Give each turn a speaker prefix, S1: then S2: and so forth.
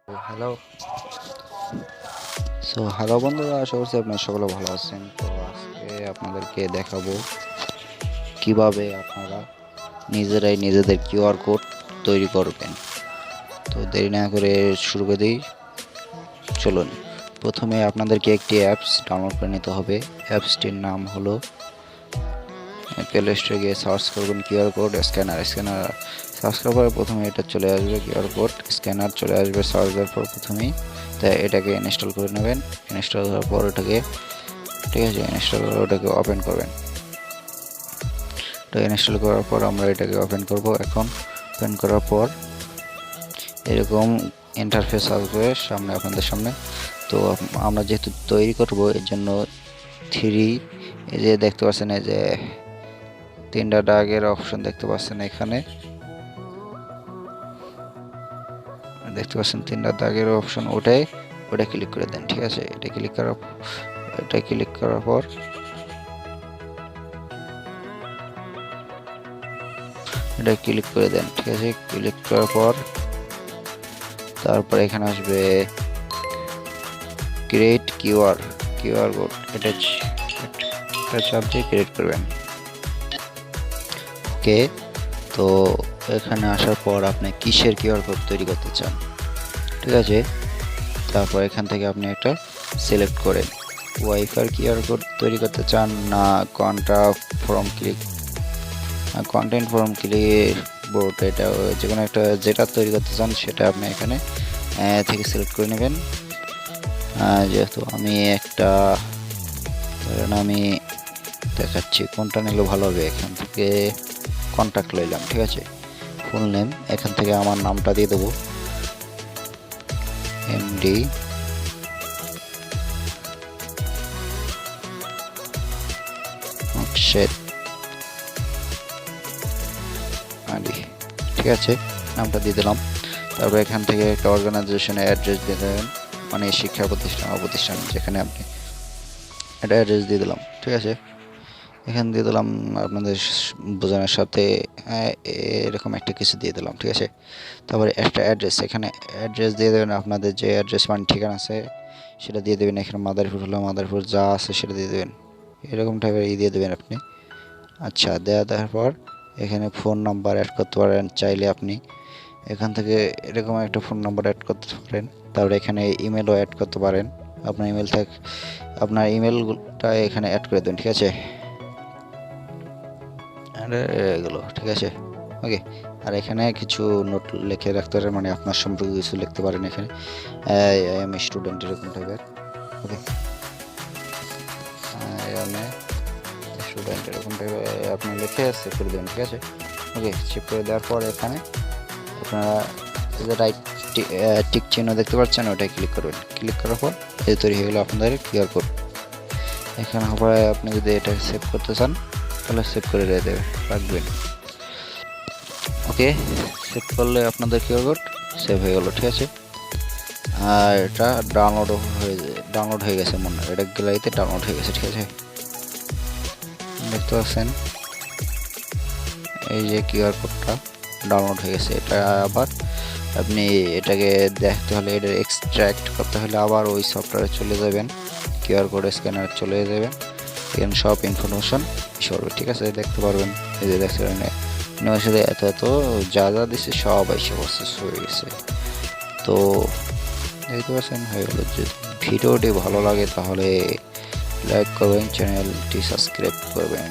S1: Hello hello বন্ধুরা, আশা করছি আপনারা সকলে ভালো আছেন। তো আজকে আপনাদেরকে দেখাবো কিভাবে আপনারা নিজেরাই নিজেদের কিউআর কোড তৈরি করবেন। তো দেরি না করে শুরু করে দিই, চলুন। প্রথমে আপনাদেরকে একটি অ্যাপস ডাউনলোড করে নিতে হবে। অ্যাপসটির নাম হলো, প্লে স্টোরে গিয়ে সার্চ করবেন কিউআর কোড স্ক্যানার। সার্চ করার পরে প্রথমে এটা চলে আসবে, কিউআর কোড স্ক্যানার চলে আসবে সার্চ দেওয়ার পর প্রথমেই। তাই এটাকে ইনস্টল করে নেবেন। ইনস্টল করার পর ওটাকে, ঠিক আছে, ইনস্টল করে ওটাকে ওপেন করবেন। ওটা ইনস্টল করার পর আমরা এটাকে ওপেন করব। এখন ওপেন করার পর এরকম ইন্টারফেস আসবে সামনে, আপনাদের সামনে। তো আমরা যেহেতু তৈরি করব, এর জন্য এই যে দেখতে পাচ্ছেন, এই যে তিনটা দাগের অপশন দেখতে পাচ্ছেন, এখানে দেখতে পাচ্ছেন তিনটা দাগের অপশন, ওটা ক্লিক করে দেন। ঠিক আছে, এটা ক্লিক করার পর এটা ক্লিক করে দেন। ঠিক আছে, ক্লিক করার পর তারপর এখানে আসবে ক্রিয়েট কিউআর কোড, এটা চাপ দিয়ে ক্রিয়েট করবেন। ওকে, তো এখানে আসার পর আপনি কিসের কিউআর কোড তৈরি করতে চান, ঠিক আছে, তারপর এখান থেকে আপনি একটা সিলেক্ট করেন। ওয়াইফাই কিউআর কোড তৈরি করতে চান না কন্টেন্ট ফর্ম ক্লিক বোর্ড, এটা যে কোনো একটা যেটা তৈরি করতে চান সেটা আপনি এখানে থেকে সিলেক্ট করে নেবেন। যেহেতু আমি একটা, ধরেন আমি দেখাচ্ছি কোনটা নিলে ভালো হবে। এখান থেকে কন্ট্যাক্ট লইলাম, ঠিক আছে, ফুল নেম। এখান থেকে আমার নামটা দিয়ে দেবো, এমডি ঠিক আছে, নামটা দিয়ে দিলাম। তারপর এখান থেকে একটা অর্গানাইজেশনের অ্যাড্রেস দিয়ে দেবেন, মানে শিক্ষা প্রতিষ্ঠান যেখানে আপনি, এটা অ্যাড্রেস দিয়ে দিলাম। ঠিক আছে, এখানে দিয়ে দিলাম আপনাদের বোঝানোর সাথে এরকম একটা কিছু দিয়ে দিলাম। ঠিক আছে, তারপরে একটা অ্যাড্রেস, এখানে অ্যাড্রেস দিয়ে দেবেন, আপনাদের যে অ্যাড্রেস মানে ঠিকানা আছে সেটা দিয়ে দেবেন। এখানে মাদারীপুর হলো মাদারীপুর যা আছে সেটা দিয়ে দেবেন, এরকম টাইপের দিয়ে দেবেন আপনি। আচ্ছা, দেওয়ার পর এখানে ফোন নাম্বার অ্যাড করতে পারেন চাইলে আপনি, এখান থেকে এরকম একটা ফোন নাম্বার অ্যাড করতে পারেন। তারপরে এখানে ইমেলও অ্যাড করতে পারেন, আপনার ইমেলটা এখানে অ্যাড করে দেবেন। ঠিক আছে, এগুলো ঠিক আছে, ওকে। আর এখানে কিছু নোট লিখে রাখতে পারেন, মানে আপনার সম্পর্কে কিছু লিখতে পারেন এখানে, আমি স্টুডেন্ট এরকম টাইপের। ওকে, আমি স্টুডেন্ট এরকম টাইপের আপনি লিখে সেভ করে দেবেন। ঠিক আছে, ওকে, সেভ করে দেওয়ার পর এখানে আপনারা রাইট টিক চিহ্ন দেখতে পাচ্ছেন, ওটাই ক্লিক করবেন। ক্লিক করার পর এই তৈরি হয়ে গেল আপনাদের কিউআর কোড। এখানে আবার আপনি যদি এটা সেভ করতে চান তাহলে সেভ করে রাখবেন। ওকে, সেভ করলে আপনাদের কিউআর কোড সেভ হয়ে গেল। ঠিক আছে, আর এটা ডাউনলোড হয়ে গেছে, মনে হয় এটা গ্যালারিতে ডাউনলোড হয়ে গেছে। ঠিক আছে, দেখতে পাচ্ছেন এই যে কিউআর কোডটা ডাউনলোড হয়ে গেছে। এটা আবার আপনি এটাকে দেখতে হলে, এটা এক্সট্রাক্ট করতে হলে আবার ওই সফটওয়্যারে চলে যাবেন, কিউআর কোড স্ক্যানার চলে যাবেন, এখানে সব ইনফরমেশন সরবে। ঠিক আছে, দেখতে পারবেন, এই যে দেখতে পারেন সাথে এত যা দিচ্ছে সব এসে প্রসেস হয়ে গেছে। তো দেখতে পাচ্ছেন হয়ে গেল। যদি ভিডিওটি ভালো লাগে তাহলে লাইক করবেন, চ্যানেলটি সাবস্ক্রাইব করবেন।